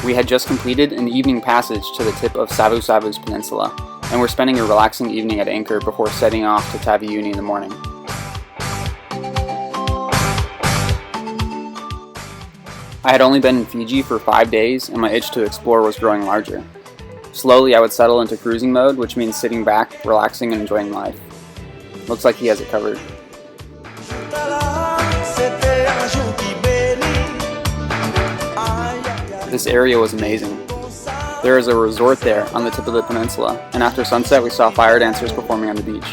We had just completed an evening passage to the tip of Savu's Peninsula, and were spending a relaxing evening at anchor before setting off to Taveuni in the morning. I had only been in Fiji for 5 days, and my itch to explore was growing larger. Slowly I would settle into cruising mode, which means sitting back, relaxing, and enjoying life. Looks like he has it covered. This area was amazing. There is a resort there on the tip of the peninsula, and after sunset we saw fire dancers performing on the beach.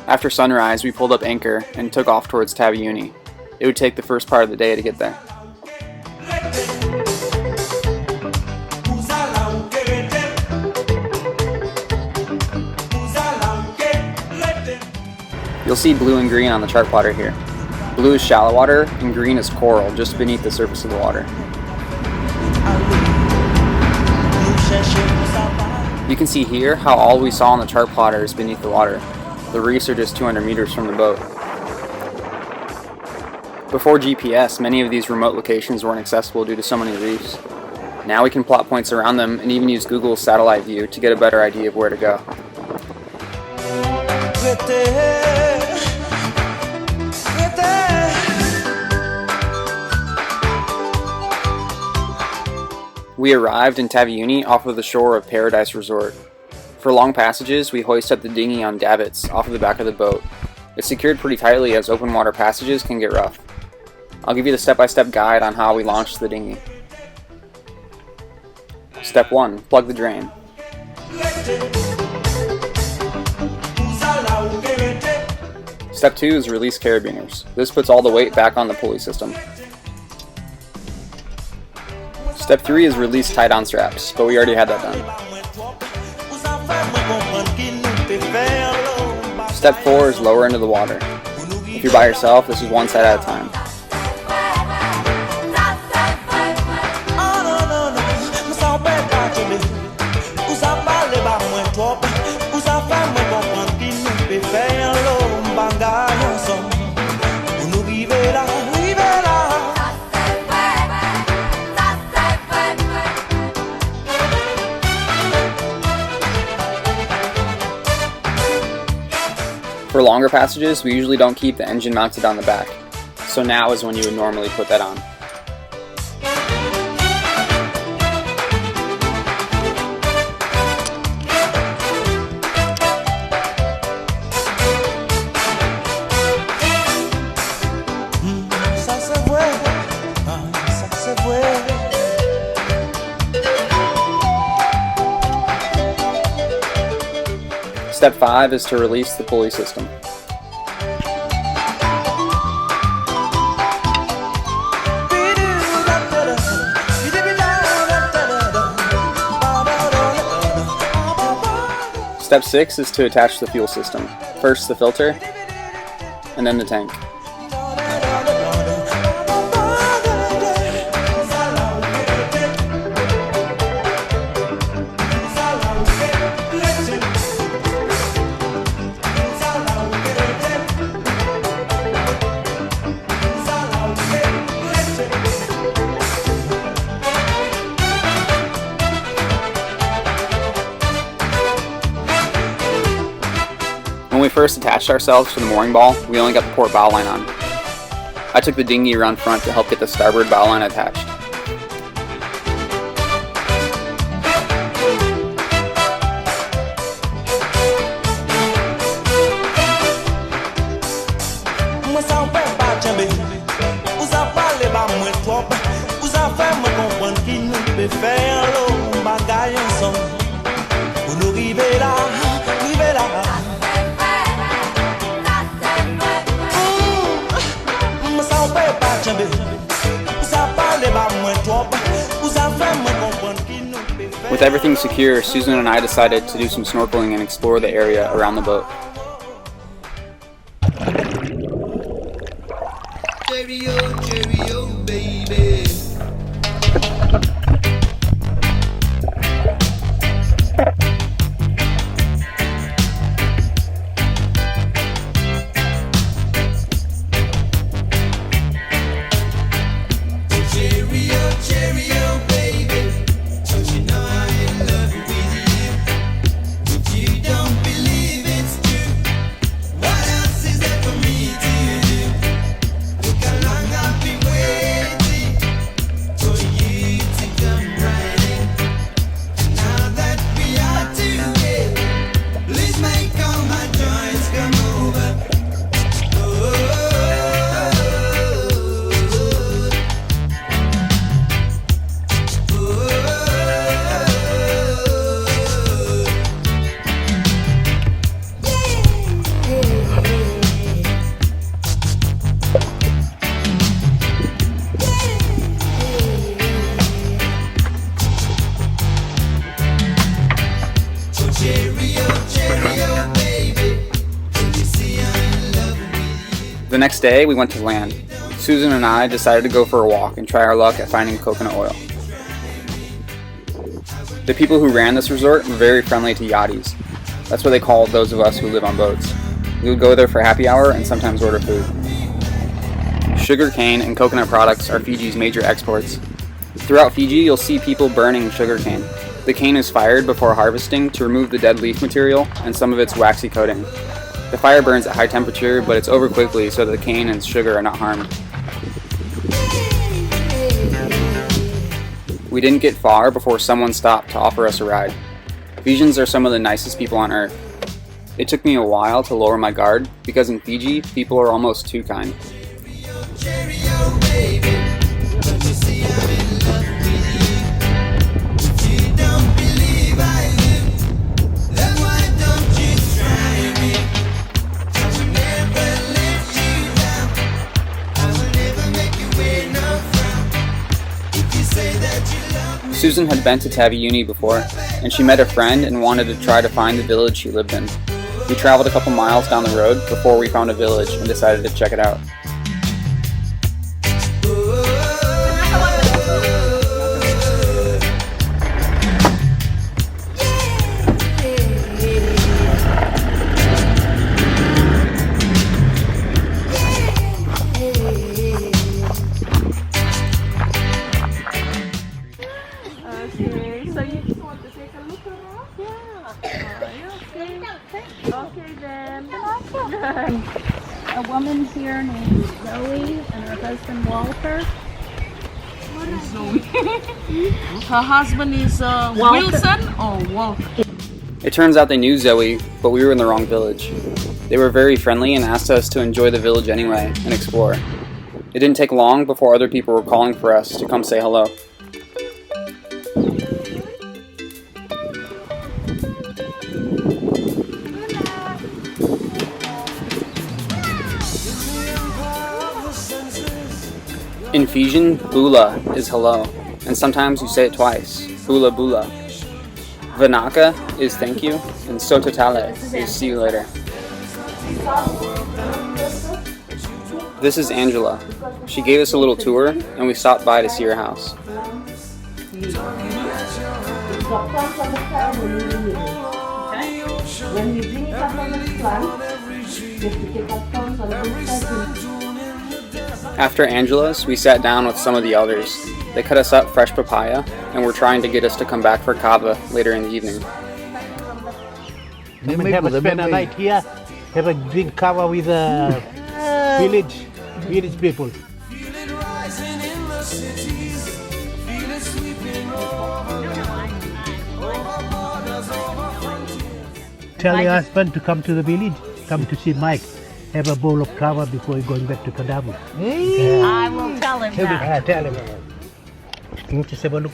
After sunrise, we pulled up anchor and took off towards Taveuni. It would take the first part of the day to get there. You'll see blue and green on the chart plotter here. Blue is shallow water and green is coral just beneath the surface of the water. You can see here how all we saw on the chart plotter is beneath the water. The reefs are just 200 meters from the boat. Before GPS, many of these remote locations weren't accessible due to so many reefs. Now we can plot points around them and even use Google's satellite view to get a better idea of where to go. We arrived in Taveuni off of the shore of Paradise Resort. For long passages, we hoist up the dinghy on davits off of the back of the boat. It's secured pretty tightly as open water passages can get rough. I'll give you the step-by-step guide on how we launched the dinghy. Step 1. Plug the drain. Step 2 is release carabiners. This puts all the weight back on the pulley system. Step 3 is release tie-down straps, but we already had that done. Step 4 is lower into the water. If you're by yourself, this is one set at a time. For longer passages, we usually don't keep the engine mounted on the back, so now is when you would normally put that on. Step 5 is to release the pulley system. Step 6 is to attach the fuel system. First the filter, and then the tank. When we first attached ourselves to the mooring ball, we only got the port bow line on. I took the dinghy around front to help get the starboard bow line attached. With everything secure, Susan and I decided to do some snorkeling and explore the area around the boat. The next day, we went to land. Susan and I decided to go for a walk and try our luck at finding coconut oil. The people who ran this resort were very friendly to yachties. That's what they called those of us who live on boats. We would go there for happy hour and sometimes order food. Sugar cane and coconut products are Fiji's major exports. Throughout Fiji, you'll see people burning sugar cane. The cane is fired before harvesting to remove the dead leaf material and some of its waxy coating. The fire burns at high temperature, but it's over quickly so that the cane and sugar are not harmed. We didn't get far before someone stopped to offer us a ride. Fijians are some of the nicest people on earth. It took me a while to lower my guard because in Fiji, people are almost too kind. Susan had been to Taveuni before, and she met a friend and wanted to try to find the village she lived in. We traveled a couple miles down the road before we found a village and decided to check it out. Okay, so you just want to take a look around? Yeah. Okay then. A woman here named Zoe and her husband Walter. Her husband is Wilson or Walter? It turns out they knew Zoe, but we were in the wrong village. They were very friendly and asked us to enjoy the village anyway and explore. It didn't take long before other people were calling for us to come say hello. In Fijian, bula is hello, and sometimes you say it twice, bula bula. Vanaka is thank you, and sototale is see you later. This is Angela. She gave us a little tour, and we stopped by to see her house. When you bring it up on the plant, you have to take up on the side. After Angela's, we sat down with some of the elders. They cut us up fresh papaya, and were trying to get us to come back for kava later in the evening. Come and have a spend a night here, have a drink kava with the village people. Tell your husband to come to the village, come to see Mike. Have a bowl of kava before you're going back to Kadabu. I will tell him that. Tell him. You just have a look.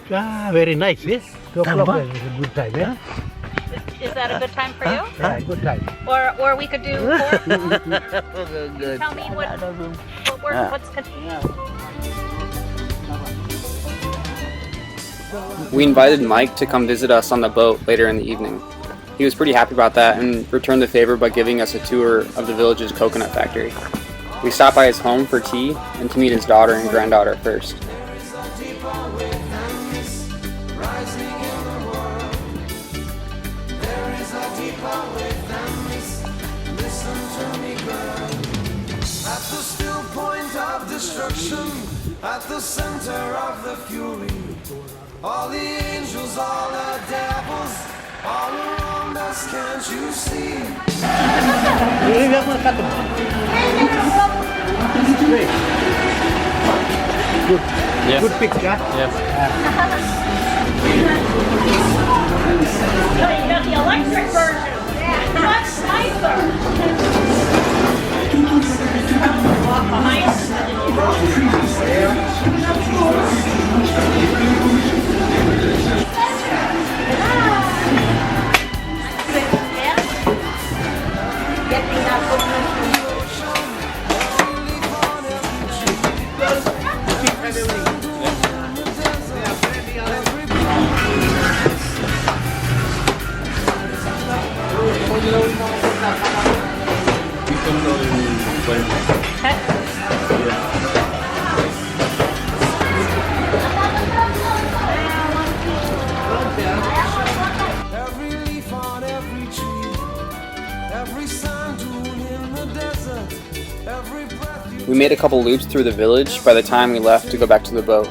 Very nice, yes? 2 o'clock is a good time, yeah? Is that a good time for you? Yeah, good time. Or we could do 4 Good. Tell me what's good. We invited Mike to come visit us on the boat later in the evening. He was pretty happy about that and returned the favor by giving us a tour of the village's coconut factory. We stopped by his home for tea and to meet his daughter and granddaughter first. At the center of the fury, all the angels, all the devils, all around us, can't you see? Great. Good. Yes. Good picture. Yes. Oh, you got the electric version. Much nicer. Walk behind us. Every leaf on every tree, every sand dune in the desert, every breath you We made a couple loops through the village by the time we left to go back to the boat.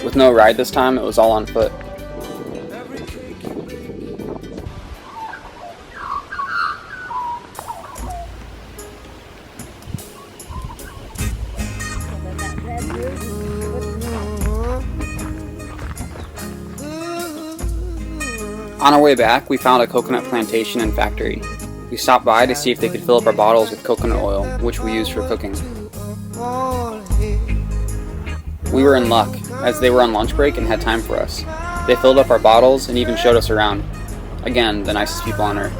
With no ride this time, it was all on foot. On our way back, we found a coconut plantation and factory. We stopped by to see if they could fill up our bottles with coconut oil, which we use for cooking. We were in luck, as they were on lunch break and had time for us. They filled up our bottles and even showed us around. Again, the nicest people on earth.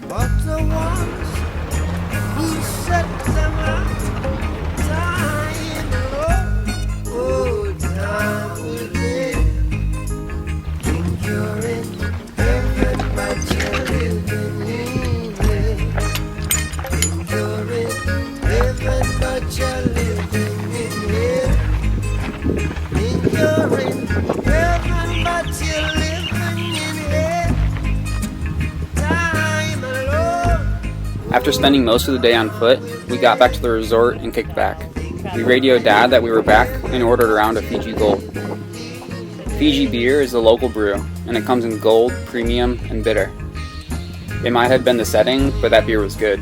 but the ones who set them up time, oh, time will they think you're in heaven, but you're living in hell. Think you're in heaven, but you're living in hell. Think you're in heaven, but you're living in hell. Time alone. After spending most of the day on foot, we got back to the resort and kicked back. We radioed Dad that we were back and ordered a round of Fiji Gold. Fiji beer is the local brew, and it comes in gold, premium, and bitter. It might have been the setting, but that beer was good.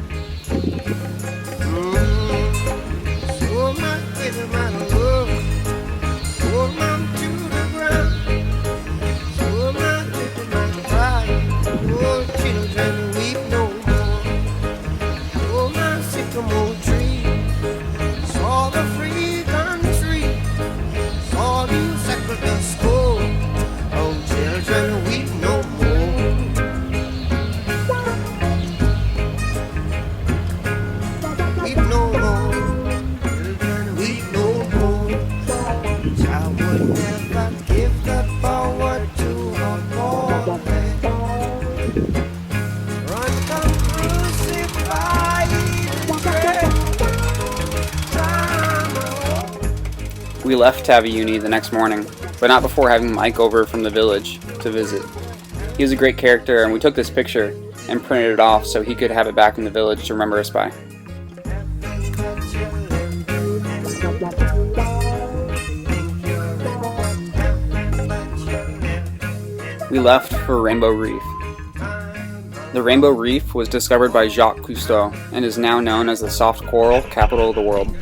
So much with my love, hold on to the ground. So much with my pride, oh children weep no more. Oh my sycamore tree, saw the free country, saw you settle the score. Oh children weep no more. Weep no more, children weep no more. I would never give the power to a boy. Run come crucified time. We left Taveuni the next morning, but not before having Mike over from the village to visit. He was a great character, and we took this picture and printed it off so he could have it back in the village to remember us by. We left for Rainbow Reef. The Rainbow Reef was discovered by Jacques Cousteau and is now known as the soft coral capital of the world.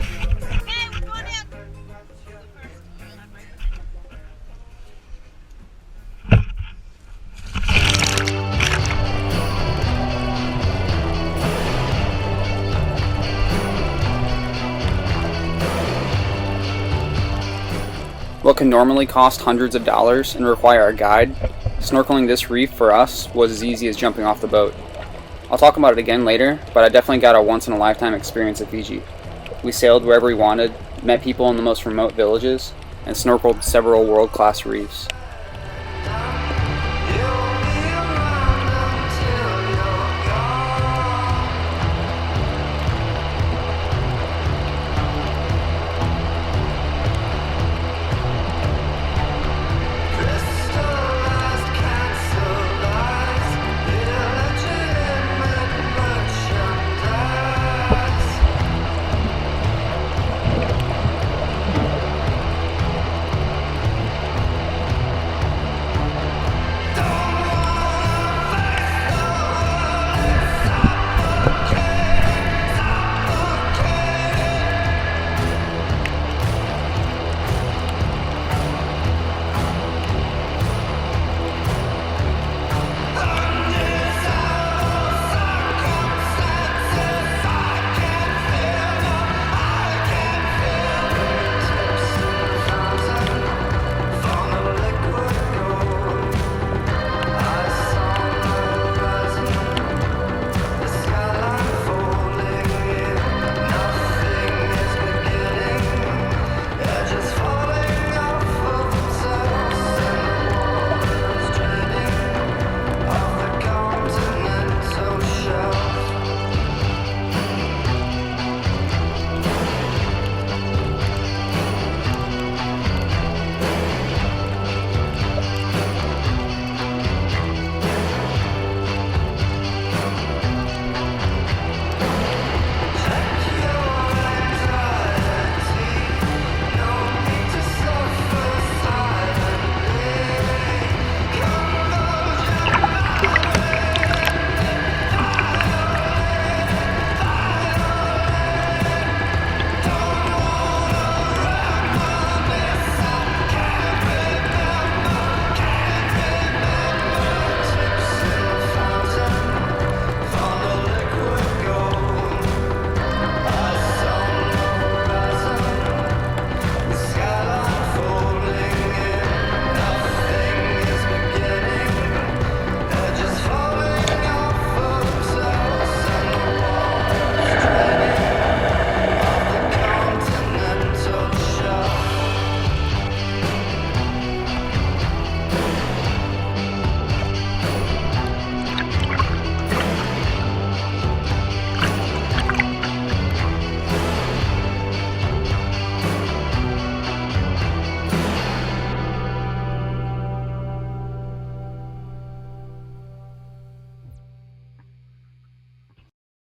What can normally cost hundreds of dollars and require a guide, snorkeling this reef for us was as easy as jumping off the boat. I'll talk about it again later, but I definitely got a once-in-a-lifetime experience at Fiji. We sailed wherever we wanted, met people in the most remote villages, and snorkeled several world-class reefs.